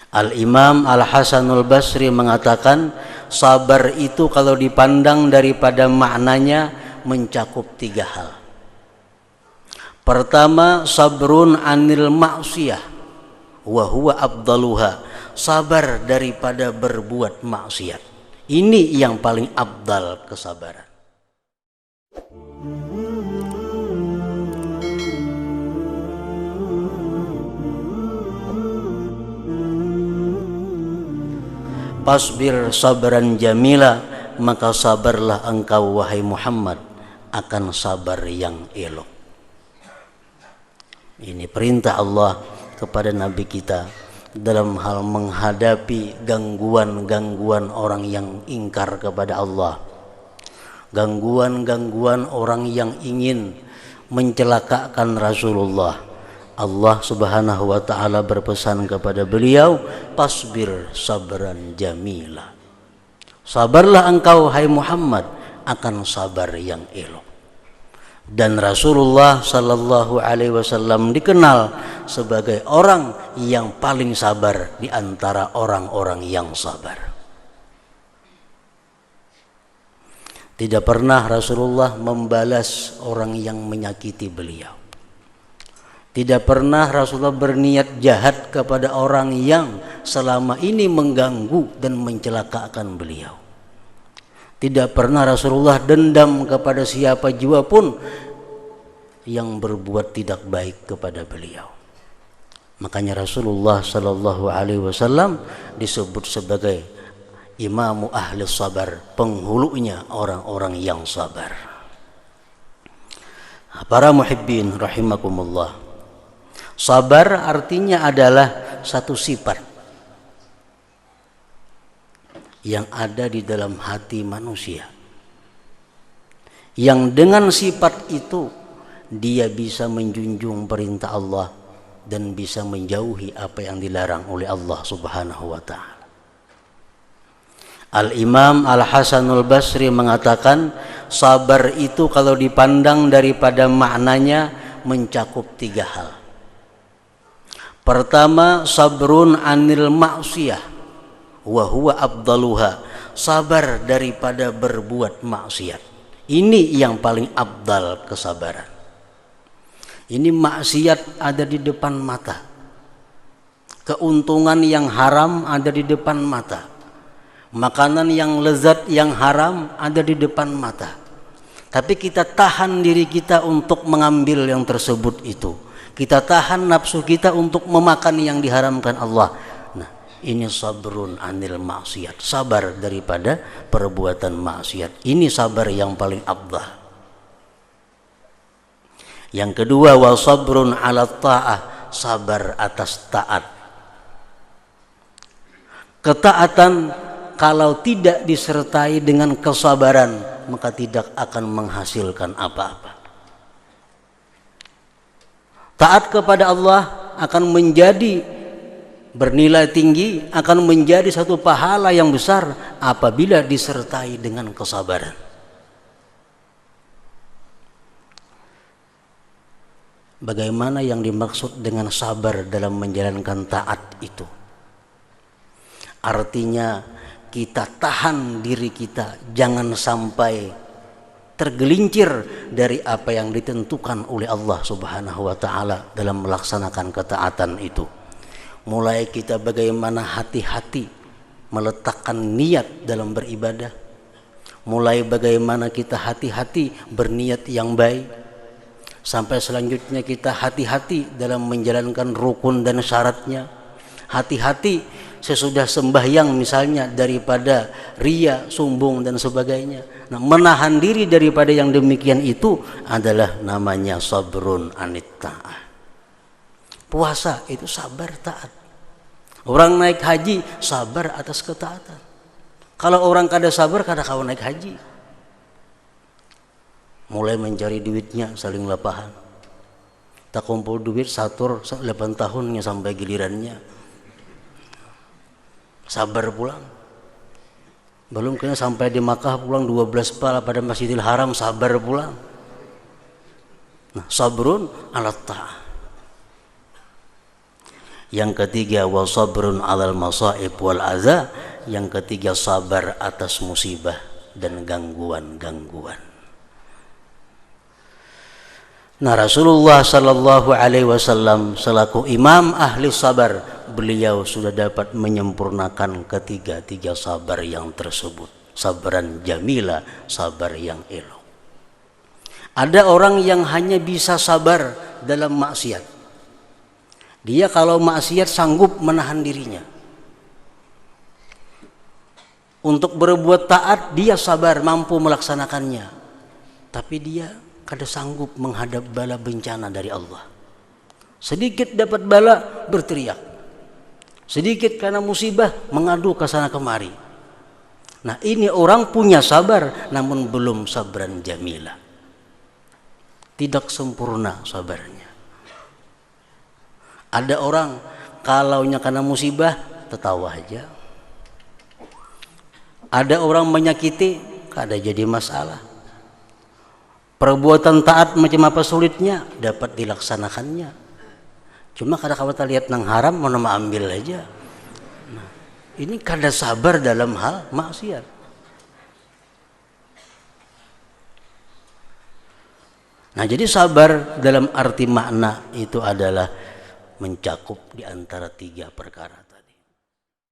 Al-Imam Al-Hasanul Basri mengatakan, sabar itu kalau dipandang daripada maknanya mencakup 3 hal. Pertama, sabrun anil ma'siyah wa huwa afdaluha, sabar daripada berbuat maksiat. Ini yang paling afdal kesabaran. Fasbir sabran jamila, maka sabarlah engkau wahai Muhammad akan sabar yang elok. Ini perintah Allah kepada Nabi kita dalam hal menghadapi gangguan-gangguan orang yang ingkar kepada Allah, gangguan-gangguan orang yang ingin mencelakakan Rasulullah. Allah Subhanahu wa ta'ala berpesan kepada beliau, fasbir sabran jamila, sabarlah engkau hai Muhammad akan sabar yang elok. Dan Rasulullah sallallahu alaihi wasallam dikenal sebagai orang yang paling sabar di antara orang-orang yang sabar. Tidak pernah Rasulullah membalas orang yang menyakiti beliau. Tidak pernah Rasulullah berniat jahat kepada orang yang selama ini mengganggu dan mencelakakan beliau. Tidak pernah Rasulullah dendam kepada siapa jua pun yang berbuat tidak baik kepada beliau. Makanya Rasulullah sallallahu alaihi wasallam disebut sebagai imamu ahli sabar, penghulunya orang-orang yang sabar. Para muhibbin rahimakumullah, sabar artinya adalah satu sifat yang ada di dalam hati manusia, yang dengan sifat itu dia bisa menjunjung perintah Allah dan bisa menjauhi apa yang dilarang oleh Allah Subhanahu wa ta'ala. Al-Imam Al-Hasanul Basri mengatakan, sabar itu kalau dipandang daripada maknanya mencakup 3 hal. Pertama, sabrun anil ma'siyah wa huwa afdaluha, sabar daripada berbuat maksiat. Ini yang paling afdal kesabaran. Ini maksiat ada di depan mata, keuntungan yang haram ada di depan mata, makanan yang lezat yang haram ada di depan mata, tapi kita tahan diri kita untuk mengambil yang tersebut itu. Kita tahan nafsu kita untuk memakan yang diharamkan Allah. Nah, ini sabrun anil maksiat, sabar daripada perbuatan maksiat. Ini sabar yang paling afdal. Yang kedua, wa sabrun ala ta'ah, sabar atas taat. Ketaatan kalau tidak disertai dengan kesabaran maka tidak akan menghasilkan apa-apa. Taat kepada Allah akan menjadi bernilai tinggi, akan menjadi satu pahala yang besar apabila disertai dengan kesabaran. Bagaimana yang dimaksud dengan sabar dalam menjalankan taat itu? Artinya kita tahan diri kita jangan sampai tergelincir dari apa yang ditentukan oleh Allah Subhanahu wa ta'ala dalam melaksanakan ketaatan itu. Mulai kita bagaimana hati-hati meletakkan niat dalam beribadah, mulai bagaimana kita hati-hati berniat yang baik, sampai selanjutnya kita hati-hati dalam menjalankan rukun dan syaratnya, hati-hati sesudah sembahyang misalnya daripada riya, sombong dan sebagainya. Nah, menahan diri daripada yang demikian itu adalah namanya sabrun anit ta'ah. Puasa itu sabar taat. Orang naik haji sabar atas ketaatan. Kalau orang kada sabar kada kau naik haji. Mulai mencari duitnya saling lapahan. Tak kumpul duit satur 8 tahunnya sampai gilirannya. Sabar pulang. Belum kena sampai di Makkah pulang 12 pala pada Masjidil Haram, sabar pulang. Nah, sabrun ala ta'ah. Yang ketiga wasabrun 'alal masaib wal adza. Yang ketiga sabar atas musibah dan gangguan-gangguan. Nah, Rasulullah sallallahu alaihi wasallam selaku imam ahli sabar, beliau sudah dapat menyempurnakan ketiga-tiga sabar yang tersebut. Sabaran jamila, sabar yang elok. Ada orang yang hanya bisa sabar dalam maksiat. Dia kalau maksiat sanggup menahan dirinya. Untuk berbuat taat dia sabar, mampu melaksanakannya. Tapi dia kada sanggup menghadap bala bencana dari Allah. Sedikit dapat bala berteriak. Sedikit karena musibah mengadu ke sana kemari. Nah, ini orang punya sabar namun belum sabran jamila. Tidak sempurna sabarnya. Ada orang kalaunya karena musibah tertawa aja. Ada orang menyakiti kada jadi masalah. Perbuatan taat macam apa sulitnya dapat dilaksanakannya. Cuma kadang-kadang kita lihat nang haram mau ambil aja. Nah, ini kada sabar dalam hal maksiat. Nah, jadi sabar dalam arti makna itu adalah mencakup di antara tiga perkara.